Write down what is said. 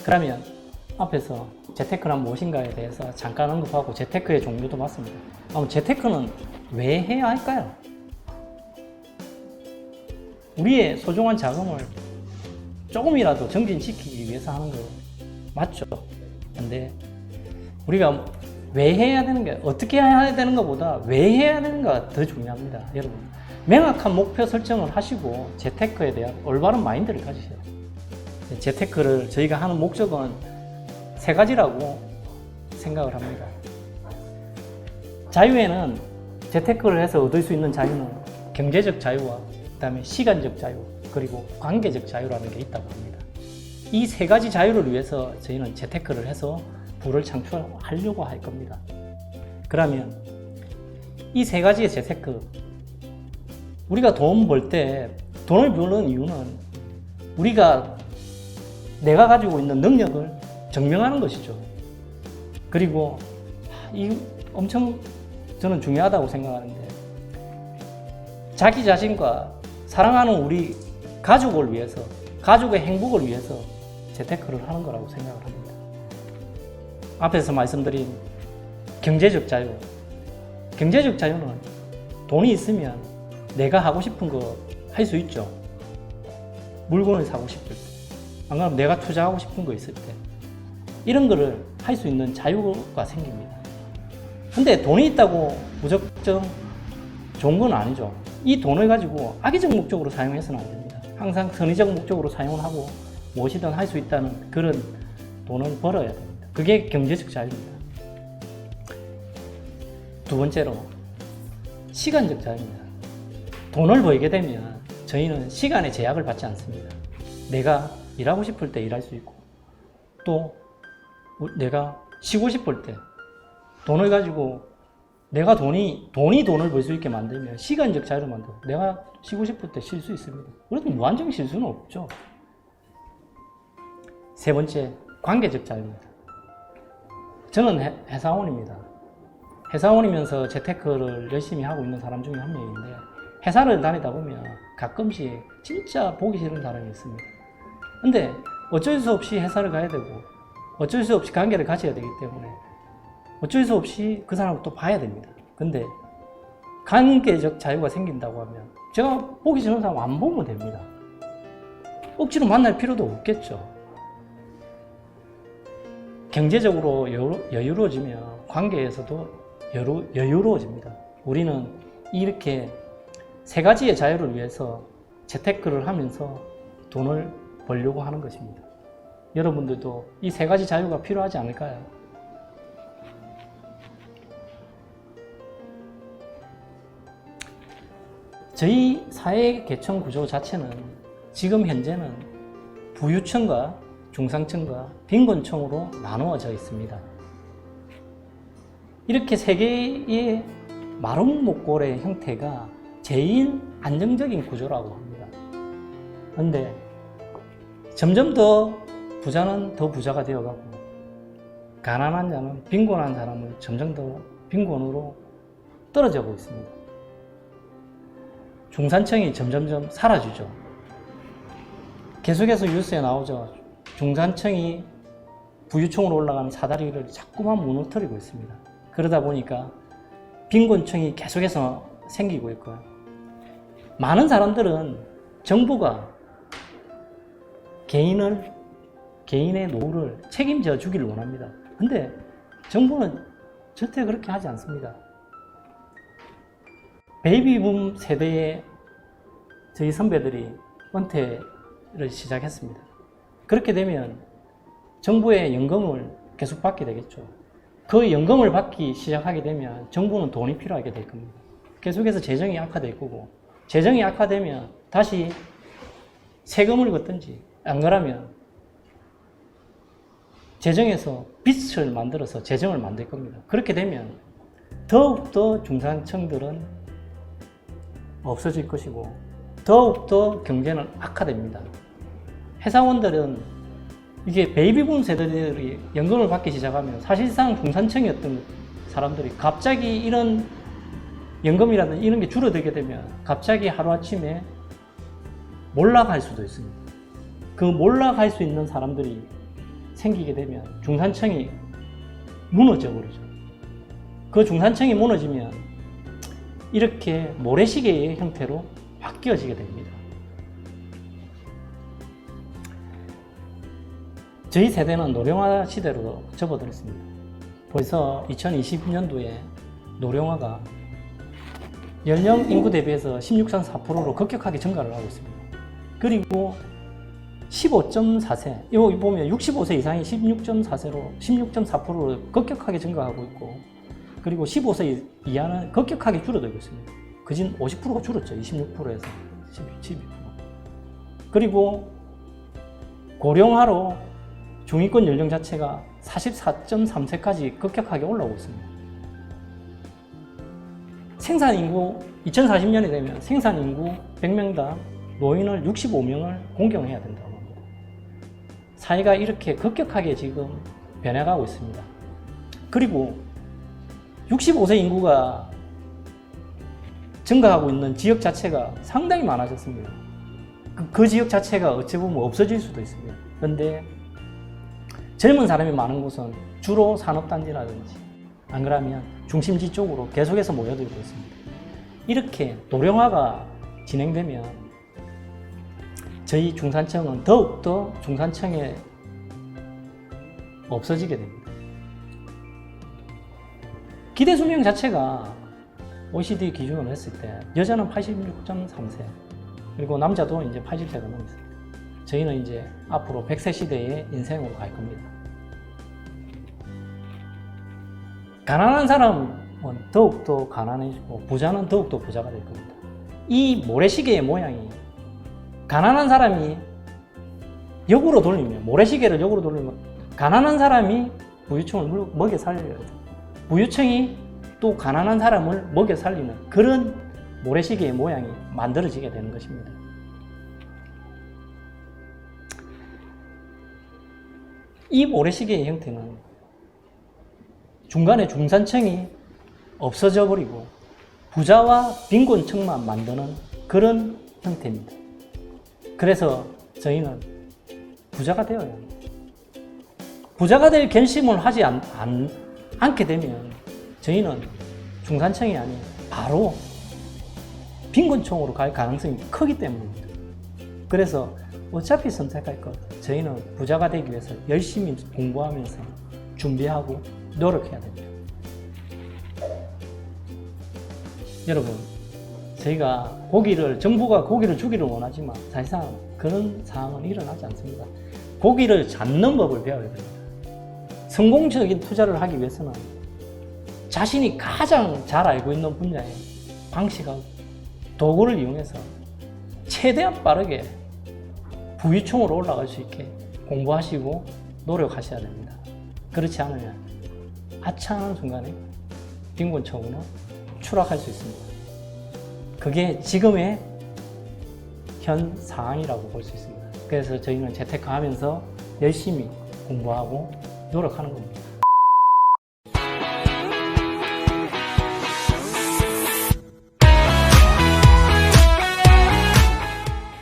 그러면 앞에서 재테크란 무엇인가에 대해서 잠깐 언급하고 재테크의 종류도 봤습니다. 그럼 재테크는 왜 해야 할까요? 우리의 소중한 자금을 조금이라도 정진시키기 위해서 하는 거 맞죠? 근데 우리가 왜 해야 되는가, 어떻게 해야 되는 것보다 왜 해야 되는가 더 중요합니다. 여러분, 명확한 목표 설정을 하시고 재테크에 대한 올바른 마인드를 가지셔야 돼요. 재테크를 저희가 하는 목적은 세 가지라고 생각을 합니다. 자유에는 재테크를 해서 얻을 수 있는 자유는 경제적 자유와 그 다음에 시간적 자유, 그리고 관계적 자유라는 게 있다고 합니다. 이 세 가지 자유를 위해서 저희는 재테크를 해서 부를 창출하려고 할 겁니다. 그러면 이 세 가지의 재테크, 우리가 돈 벌 때 돈을 버는 이유는 내가 가지고 있는 능력을 증명하는 것이죠. 그리고 이 엄청 저는 중요하다고 생각하는데, 자기 자신과 사랑하는 우리 가족을 위해서, 가족의 행복을 위해서 재테크를 하는 거라고 생각을 합니다. 앞에서 말씀드린 경제적 자유. 경제적 자유는 돈이 있으면 내가 하고 싶은 거 할 수 있죠. 물건을 사고 싶을 때, 안 그러면 내가 투자하고 싶은 거 있을 때, 이런 거를 할 수 있는 자유가 생깁니다. 근데 돈이 있다고 무조건 좋은 건 아니죠. 이 돈을 가지고 악의적 목적으로 사용해서는 안 됩니다. 항상 선의적 목적으로 사용을 하고 무엇이든 할 수 있다는 그런 돈을 벌어야 됩니다. 그게 경제적 자유입니다. 두 번째로 시간적 자유입니다. 돈을 벌게 되면 저희는 시간의 제약을 받지 않습니다. 내가 일하고 싶을 때 일할 수 있고, 또 내가 쉬고 싶을 때 돈을 가지고 내가 돈을 벌 수 있게 만들면 시간적 자유를 만들고, 내가 쉬고 싶을 때 쉴 수 있습니다. 그래도 무한정 쉴 수는 없죠. 세 번째, 관계적 자유입니다. 저는 회사원입니다. 회사원이면서 재테크를 열심히 하고 있는 사람 중에 한 명인데, 회사를 다니다 보면 가끔씩 진짜 보기 싫은 사람이 있습니다. 근데 어쩔 수 없이 회사를 가야 되고, 어쩔 수 없이 관계를 가져야 되기 때문에 어쩔 수 없이 그 사람을 또 봐야 됩니다. 근데 관계적 자유가 생긴다고 하면 제가 보기 싫은 사람 안 보면 됩니다. 억지로 만날 필요도 없겠죠. 경제적으로 여유로워지면 관계에서도 여유로워집니다. 우리는 이렇게 세 가지의 자유를 위해서 재테크를 하면서 돈을 벌려고 하는 것입니다. 여러분들도 이 세 가지 자유가 필요하지 않을까요? 저희 사회 계층 구조 자체는 지금 현재는 부유층과 중산층과 빈곤층으로 나누어져 있습니다. 이렇게 세 개의 마름모꼴의 형태가 제일 안정적인 구조라고 합니다. 그런데 점점 더 부자는 더 부자가 되어가고, 가난한 자는, 빈곤한 사람을 점점 더 빈곤으로 떨어지고 있습니다. 중산층이 점점점 사라지죠. 계속해서 뉴스에 나오죠. 중산층이 부유층으로 올라가는 사다리를 자꾸만 무너뜨리고 있습니다. 그러다 보니까 빈곤층이 계속해서 생기고 있고요. 많은 사람들은 정부가 개인의 노후를 책임져 주기를 원합니다. 근데 정부는 절대 그렇게 하지 않습니다. 베이비붐 세대의 저희 선배들이 은퇴를 시작했습니다. 그렇게 되면 정부의 연금을 계속 받게 되겠죠. 그 연금을 받기 시작하게 되면 정부는 돈이 필요하게 될 겁니다. 계속해서 재정이 악화될 거고, 재정이 악화되면 다시 세금을 걷든지, 안 그러면 재정에서 빚을 만들어서 재정을 만들 겁니다. 그렇게 되면 더욱더 중산층들은 없어질 것이고, 더욱더 경제는 악화됩니다. 회사원들은 이게 베이비붐 세대들이 연금을 받기 시작하면 사실상 중산층이었던 사람들이 갑자기 이런 연금이라든지 이런 게 줄어들게 되면 갑자기 하루아침에 몰락할 수도 있습니다. 그 몰락할 수 있는 사람들이 생기게 되면 중산층이 무너져 버리죠. 그 중산층이 무너지면 이렇게 모래시계의 형태로 바뀌어지게 됩니다. 저희 세대는 노령화 시대로 접어들었습니다. 벌써 2020년도에 노령화가 연령 인구 대비해서 16.4%로 급격하게 증가를 하고 있습니다. 그리고 15.4세, 여기 보면 65세 이상이 16.4세로 16.4%로 급격하게 증가하고 있고, 그리고 15세 이하는 급격하게 줄어들고 있습니다. 그진 50%가 줄었죠. 26%에서 12%. 그리고 고령화로 중위권 연령 자체가 44.3세까지 급격하게 올라오고 있습니다. 생산인구, 2040년이 되면 생산인구 100명당 노인을 65명을 공경해야 된다고 합니다. 사회가 이렇게 급격하게 지금 변해가고 있습니다. 그리고 65세 인구가 증가하고 있는 지역 자체가 상당히 많아졌습니다. 그 지역 자체가 어찌 보면 없어질 수도 있습니다. 그런데 젊은 사람이 많은 곳은 주로 산업단지라든지 안 그러면 중심지 쪽으로 계속해서 모여들고 있습니다. 이렇게 노령화가 진행되면 저희 중산층은 더욱더 중산층에 없어지게 됩니다. 기대 수명 자체가 OECD 기준으로 했을 때 여자는 86.3세, 그리고 남자도 이제 80세가 넘었습니다. 저희는 이제 앞으로 100세 시대의 인생으로 갈 겁니다. 가난한 사람은 더욱더 가난해지고 부자는 더욱더 부자가 될 겁니다. 이 모래시계의 모양이 가난한 사람이 역으로 돌리면, 모래시계를 역으로 돌리면 가난한 사람이 부유층을 먹여 살려야 돼요. 부유층이 또 가난한 사람을 먹여 살리는 그런 모래시계의 모양이 만들어지게 되는 것입니다. 이 모래시계의 형태는 중간에 중산층이 없어져 버리고 부자와 빈곤층만 만드는 그런 형태입니다. 그래서 저희는 부자가 되어야 합니다. 부자가 될 결심을 하지 않게 되면 저희는 중산층이 아닌 바로 빈곤층으로 갈 가능성이 크기 때문입니다. 그래서 어차피 선택할 것, 저희는 부자가 되기 위해서 열심히 공부하면서 준비하고 노력해야 됩니다. 여러분, 저희가 정부가 고기를 주기를 원하지만 사실상 그런 상황은 일어나지 않습니다. 고기를 잡는 법을 배워야 됩니다. 성공적인 투자를 하기 위해서는 자신이 가장 잘 알고 있는 분야의 방식하고 도구를 이용해서 최대한 빠르게 부유층으로 올라갈 수 있게 공부하시고 노력하셔야 됩니다. 그렇지 않으면 아차하는 순간에 빈곤층으로 추락할 수 있습니다. 그게 지금의 현 상황이라고 볼 수 있습니다. 그래서 저희는 재테크하면서 열심히 공부하고 노력하는 겁니다.